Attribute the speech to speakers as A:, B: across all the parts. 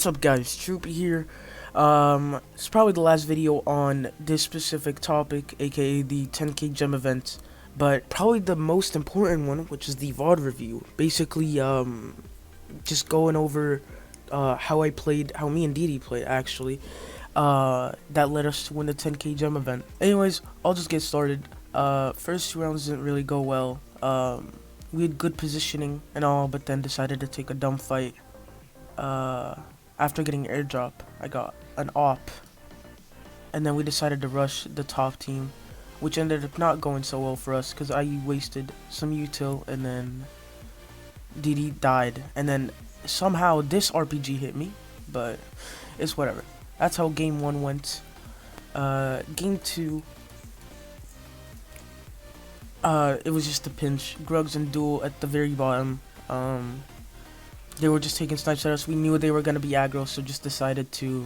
A: What's up guys, Troopie here. It's probably the last video on this specific topic, aka the 10k gem event, but probably the most important one, which is the VOD review. Basically, just going over how me and Didi played actually, that led us to win the 10k gem event. Anyways, I'll just get started. First 2 rounds didn't really go well. We had good positioning and all, but then decided to take a dumb fight. After getting an airdrop, I got an op, and then we decided to rush the top team, which ended up not going so well for us because I wasted some util, and then DD died, and then somehow this RPG hit me, but it's whatever. That's how game 1 went. Game 2, it was just a pinch. Grugs and Duel at the very bottom. They were just taking snipes at us. We knew they were going to be aggro, so just decided to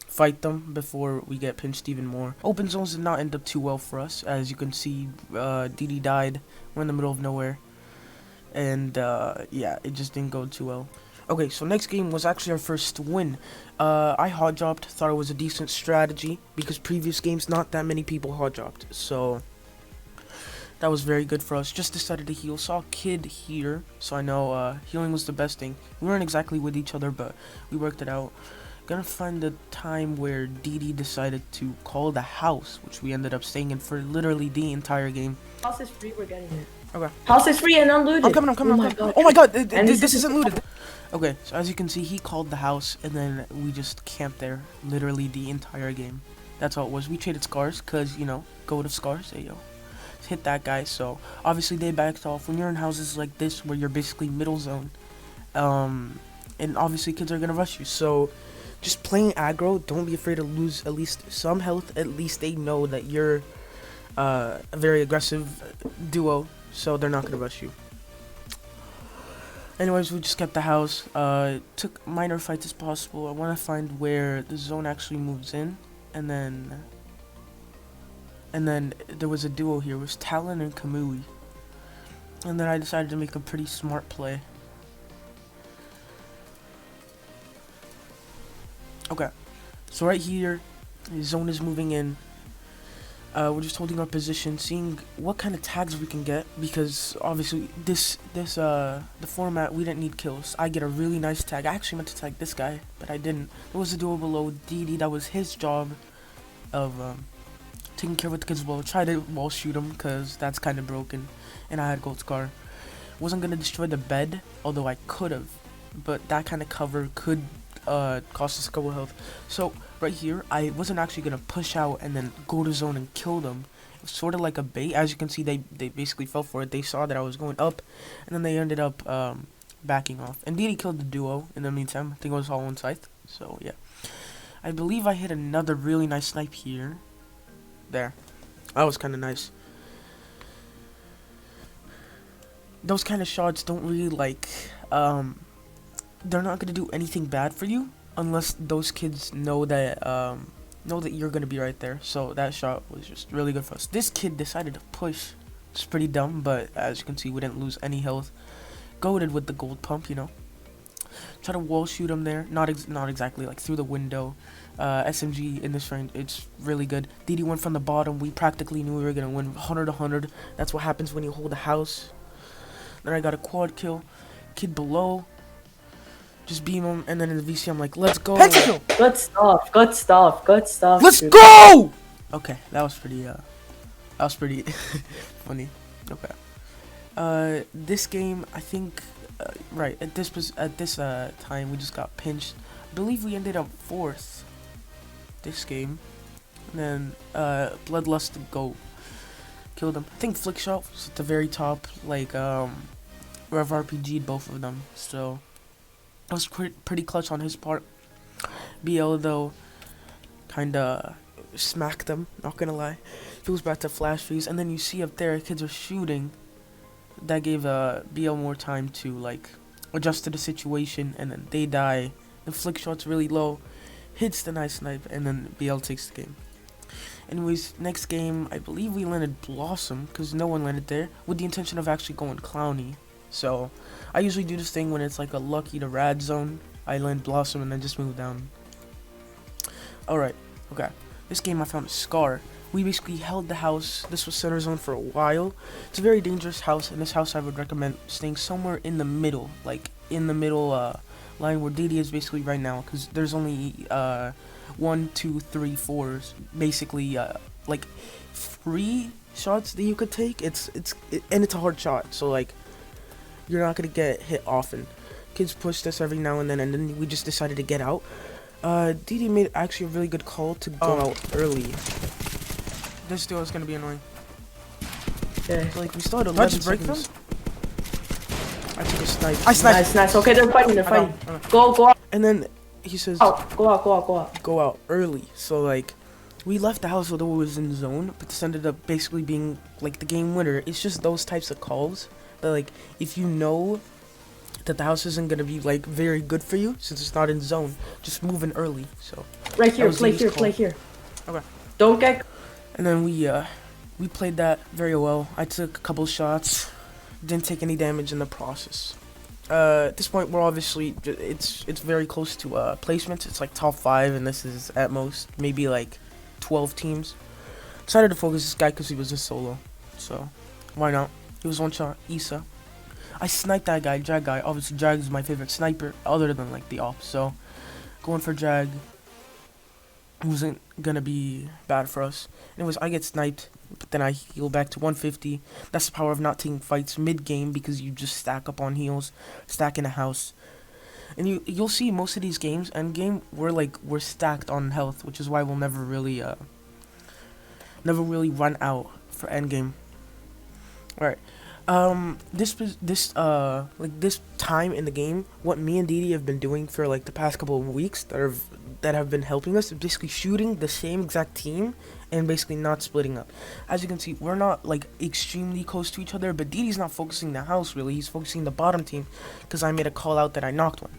A: fight them before we get pinched even more. Open zones did not end up too well for us. As you can see, DD died. We're in the middle of nowhere. And yeah, it just didn't go too well. Okay, so next game was actually our first win. I hot dropped, thought it was a decent strategy, because previous games not that many people hot dropped. So that was very good for us. Just decided to heal. Saw a kid here, so I know healing was the best thing. We weren't exactly with each other, but we worked it out. Gonna find the time where DD decided to call the house, which we ended up staying in for literally the entire game.
B: House is free, we're getting it.
A: Okay.
B: House is free and unlooted.
A: I'm coming. Oh my god, this isn't looted. Okay, so as you can see, he called the house, and then we just camped there literally the entire game. That's all it was. We traded scars, cause you know, go to scars. Hey yo. Hit that guy, so obviously they backed off. When you're in houses like this where you're basically middle zone, and obviously kids are gonna rush you, so just playing aggro, don't be afraid to lose at least some health. At least they know that you're a very aggressive duo, so they're not gonna rush you. Anyways, we just kept the house, took minor fights as possible. I want to find where the zone actually moves in, and then there was a duo here. It was Talon and Kamui. And then I decided to make a pretty smart play. Okay. So right here, the zone is moving in. We're just holding our position, seeing what kind of tags we can get, because obviously the format, we didn't need kills. I get a really nice tag. I actually meant to tag this guy, but I didn't. There was a duo below DD. That was his job of taking care of the kids well. Try to wall shoot him because that's kind of broken, and I had gold scar. Wasn't gonna destroy the bed, although I could have, but that kind of cover could cost us a couple health. So right here, I wasn't actually gonna push out and then go to zone and kill them. It was sort of like a bait. As you can see, they basically fell for it. They saw that I was going up, and then they ended up backing off. And DD killed the duo in the meantime. I think it was all on scythe. So yeah, I believe I hit another really nice snipe here. There, that was kind of nice. Those kind of shots don't really they're not gonna do anything bad for you unless those kids know that you're gonna be right there. So that shot was just really good for us. This kid decided to push. It's pretty dumb, but as you can see, we didn't lose any health. Goated with the gold pump, you know. Try to wall shoot him there. Not exactly like through the window. SMG in this range, it's really good. DD went from the bottom. We practically knew we were gonna win 100-100. That's what happens when you hold a house. Then I got a quad kill. Kid below, just beam him, and then in the VC I'm like, let's go. Pentakill!
B: Good stuff.
A: Let's go! Okay, that was pretty funny. Okay. This game, I think, right at this time we just got pinched. I believe we ended up 4th this game. And then Bloodlust to go killed them. I think Flickshot was at the very top, like Rev RPG'd both of them. So that was pretty clutch on his part. BL though kinda smacked them, not gonna lie. Feels back to flash freeze, and then you see up there kids are shooting. That gave BL more time to like adjust to the situation, and then they die. The flick shot's really low, hits the nice snipe, and then BL takes the game. Anyways, next game, I believe we landed Blossom, because no one landed there, with the intention of actually going Clowny. So I usually do this thing when it's like a lucky to rad zone, Island, Blossom, and then just moved down. Alright, okay. This game I found a Scar. We basically held the house. This was center zone for a while. It's a very dangerous house. In this house, I would recommend staying somewhere in the middle. Like, in the middle line where DD is basically right now. Because there's only 1, 2, 3, 4. Basically, like, 3 shots that you could take. And it's a hard shot. So, like, you're not going to get hit often. Kids pushed us every now and then we just decided to get out. DD made actually a really good call to go out early. This duo is gonna be annoying.
B: Okay.
A: So, like, we still had 11 seconds. I took a snipe.
B: I sniped. Nice. Okay, they're fighting. Go out.
A: And then he says,
B: go out.
A: Go out early. So, like, we left the house although it was in zone, but this ended up basically being, like, the game winner. It's just those types of calls that, like, if you know that the house isn't gonna be, like, very good for you since it's not in zone, just move in early. So
B: right here, play here.
A: Okay.
B: Don't get.
A: And then we played that very well. I took a couple shots, didn't take any damage in the process. At this point, we're obviously it's very close to placements. It's like top 5, and this is at most maybe like 12 teams. Decided to focus this guy because he was a solo, so why not? He was one shot. Issa. I sniped that guy, Jag guy. Obviously, Jag is my favorite sniper, other than like the ops. So going for Jag wasn't gonna be bad for us. Anyways, I get sniped, but then I heal back to 150. That's the power of not taking fights mid-game because you just stack up on heals, stack in a house. And you'll see most of these games, end game, we're stacked on health, which is why we'll never really run out for end game. Alright. This time in the game, what me and Didi have been doing for like the past couple of weeks that have been helping us is basically shooting the same exact team and basically not splitting up. As you can see, we're not like extremely close to each other, but Didi's not focusing the house really. He's focusing the bottom team because I made a call out that I knocked one.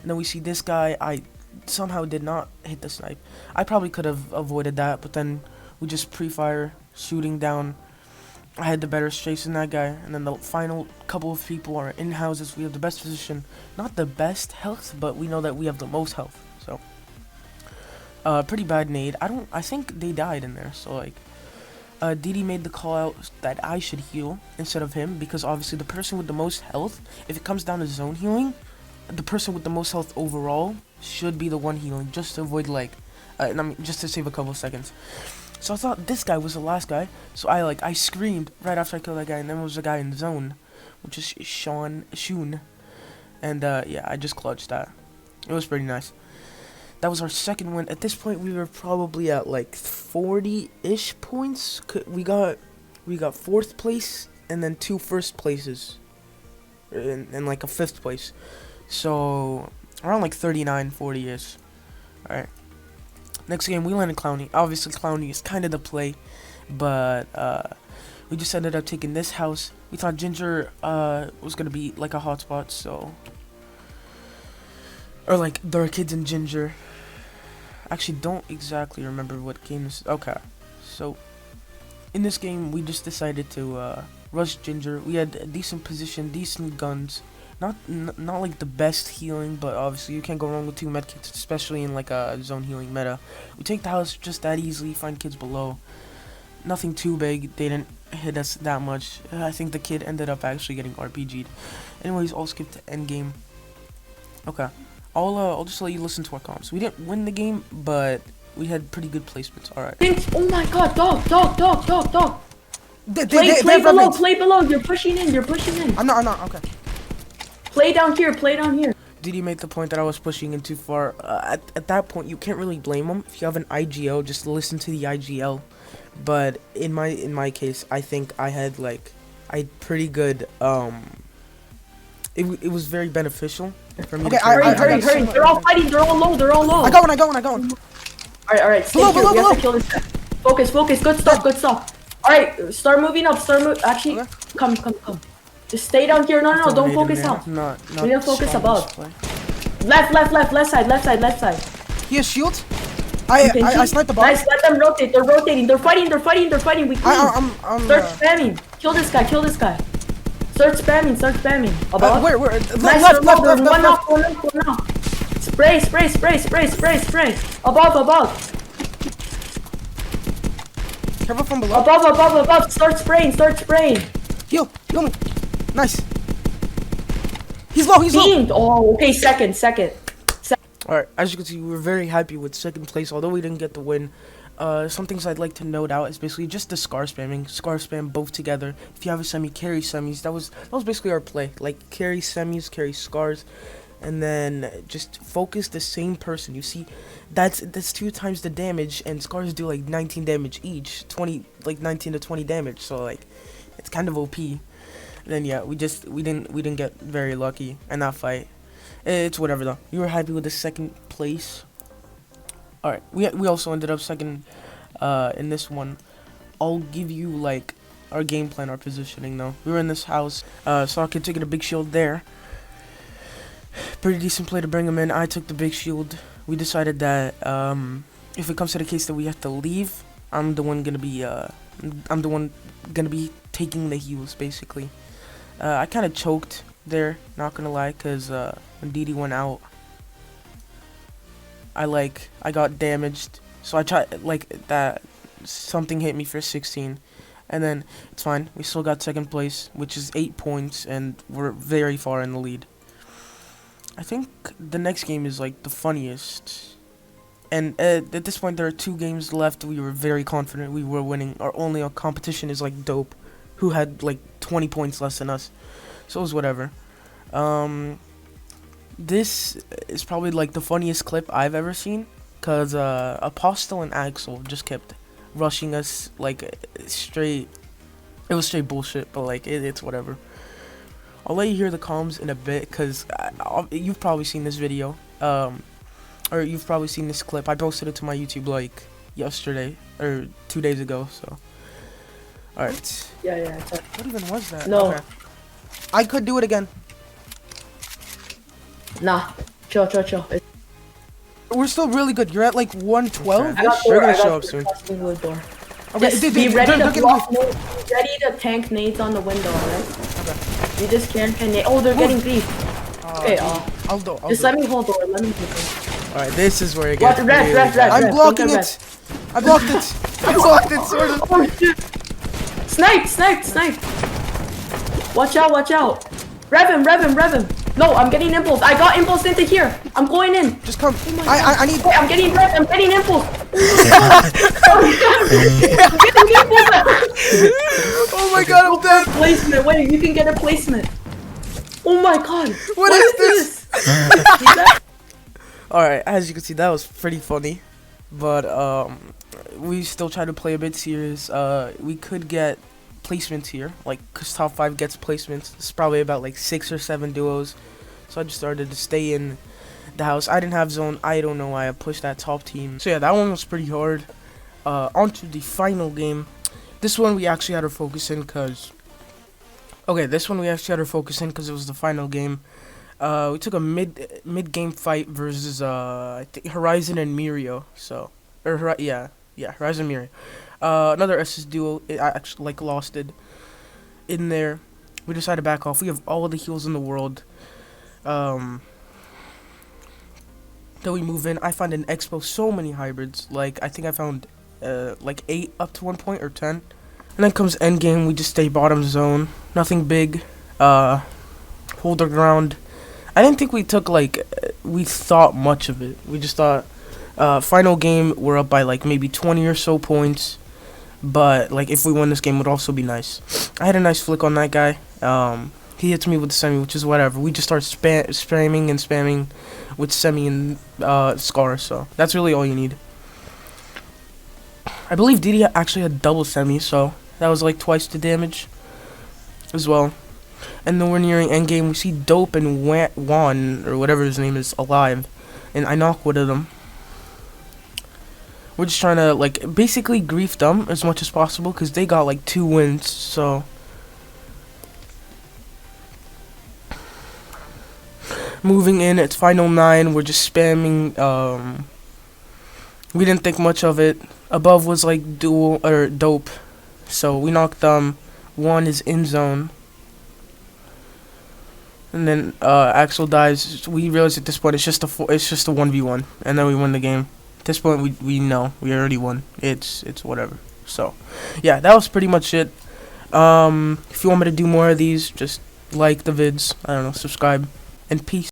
A: And then we see this guy. I somehow did not hit the snipe. I probably could have avoided that, but then we just pre-fire shooting down. I had the better strafe than that guy, and then the final couple of people are in houses. We have the best position, not the best health, but we know that we have the most health. So, pretty bad nade. I think they died in there. So like, Didi made the call out that I should heal instead of him because obviously the person with the most health, if it comes down to zone healing, the person with the most health overall should be the one healing just to avoid like, just to save a couple of seconds. So I thought this guy was the last guy, so I screamed right after I killed that guy, and then there was a guy in zone, which is Shun, and yeah, I just clutched that. It was pretty nice. That was our second win. At this point, we were probably at like 40-ish points. We got 4th place and then 2 first places, and like a 5th place. So around like 39, 40-ish. All right. Next game, we landed Clowny. Obviously, Clowny is kind of the play, but we just ended up taking this house. We thought Ginger was gonna be like a hotspot, so, or like there are kids in Ginger. Actually, don't exactly remember what game this is. Okay, so in this game, we just decided to rush Ginger. We had a decent position, decent guns. Not like the best healing, but obviously you can't go wrong with 2 medkits, especially in like a zone healing meta. We take the house just that easily, find kids below. Nothing too big, they didn't hit us that much. I think the kid ended up actually getting RPG'd. Anyways, I'll skip to end game. Okay, I'll just let you listen to our comms. We didn't win the game, but we had pretty good placements. All right.
B: Oh my God, dog. Play below. You're pushing in.
A: I'm not. Okay.
B: Play down here.
A: Didi made the point that I was pushing in too far. At that point, you can't really blame him. If you have an IGL, just listen to the IGL. But in my case, I think I had pretty good. It was very beneficial for me.
B: Okay, hurry! They're all fighting. They're all low.
A: I got one.
B: All right. Stay here. We have to kill this guy. Focus. Good stuff. All right, start moving up. Actually, okay. Come. Just stay down here. No. Don't focus up. We need to focus above. Left side.
A: He has shield. I sniped the bot.
B: Nice, let them rotate. They're rotating. They're fighting. We clean. Start spamming. Kill this guy. Start spamming. Above.
A: Where?
B: Nice, left. One off. Spray, spray, spray, spray, spray, spray. Above, above.
A: Careful from below.
B: Above, above, above. Start spraying, start spraying.
A: Heal me. Nice. He's low, he's low.
B: Oh, okay, second.
A: Alright, as you can see, we were very happy with second place, although we didn't get the win. Some things I'd like to note out is basically just the scar spamming. Scar spam both together. If you have a semi, carry semis. That was basically our play. Like, carry semis, carry scars, and then just focus the same person. You see, that's 2 times the damage, and scars do like 19 damage each. 19 to 20 damage, so like, it's kind of OP. And then yeah, we didn't get very lucky in that fight. It's whatever though. We were happy with the second place. Alright, we also ended up second in this one. I'll give you like our game plan, our positioning though. We were in this house. Socket took a big shield there. Pretty decent play to bring him in. I took the big shield. We decided that if it comes to the case that we have to leave, I'm the one gonna be taking the heals basically. I kind of choked there, not gonna lie, cause when DD went out, I got damaged, so I tried like that. Something hit me for 16, and then it's fine. We still got second place, which is 8 points, and we're very far in the lead. I think the next game is like the funniest, and at this point there are 2 games left. We were very confident we were winning. Our only competition is like Dope, who had like 20 points less than us, so it was whatever. This is probably like the funniest clip I've ever seen, cause Apostle and Axel just kept rushing us like straight. It was straight bullshit, but like it's whatever. I'll let you hear the comms in a bit, cause you've probably seen this video, or you've probably seen this clip. I posted it to my YouTube like yesterday or 2 days ago. So, all right.
B: Yeah.
A: What even was that?
B: No.
A: Okay. I could do it again.
B: Nah, chill.
A: We're still really good. You're at like 112.
B: I got
A: We're gonna show up soon.
B: Okay, just be ready to block. Be ready to tank nades on the window, alright?
A: Okay.
B: You just can't nade. Oh, they're getting grief. Okay,
A: I'll do.
B: Just let me hold door. Let me hold door.
A: Alright, this is where it gets.
B: Red.
A: I'm blocking it. I blocked it. I blocked it. Sort of.
B: Oh shit! Snipe! Watch out! Rev him! No, I'm getting impulse. I got impulse into here. I'm going in.
A: Just come. I need.
B: Wait, I'm getting rev. I'm getting impulse.
A: Oh my god, I'm dead.
B: Placement. Wait, you can get a placement. Oh my god.
A: What is this? Alright, as you can see, that was pretty funny. But we still try to play a bit serious. We could get placements here, like, cause top 5 gets placements. It's probably about like 6 or 7 duos, so I just started to stay in the house. I didn't have zone. I don't know why I pushed that top team. So yeah, that one was pretty hard. On to the final game. This one we actually had our focus in, cause it was the final game. We took a mid game fight versus I think Horizon and Mirio. So yeah, Horizon and Mirio. Another SS duo. I actually like lost it in there. We decided to back off. We have all of the heals in the world. Then we move in. I find an expo so many hybrids. Like I think I found like 8 up to 1 point or 10. And then comes end game. We just stay bottom zone. Nothing big. Hold our ground. I didn't think we took we thought much of it. We just thought final game we're up by like maybe 20 or so points. But like if we win this game, would also be nice. I had a nice flick on that guy. He hits me with the semi, which is whatever. We just start spamming with semi and scar. So that's really all you need. I believe DD actually had double semi, so that was like twice the damage as well. And then we're nearing end game. We see Dope and Juan or whatever his name is alive, and I knock-wooded him. We're just trying to like basically grief them as much as possible because they got like 2 wins. So moving in, it's final 9. We're just spamming. We didn't think much of it. Above was like dual or Dope, so we knocked them. One is in zone. and then Axel dies. We realize at this point it's just a 1v1, and then we win the game. At this point, we know we already won. It's whatever. So, yeah, that was pretty much it. If you want me to do more of these, just like the vids. I don't know, subscribe, and peace.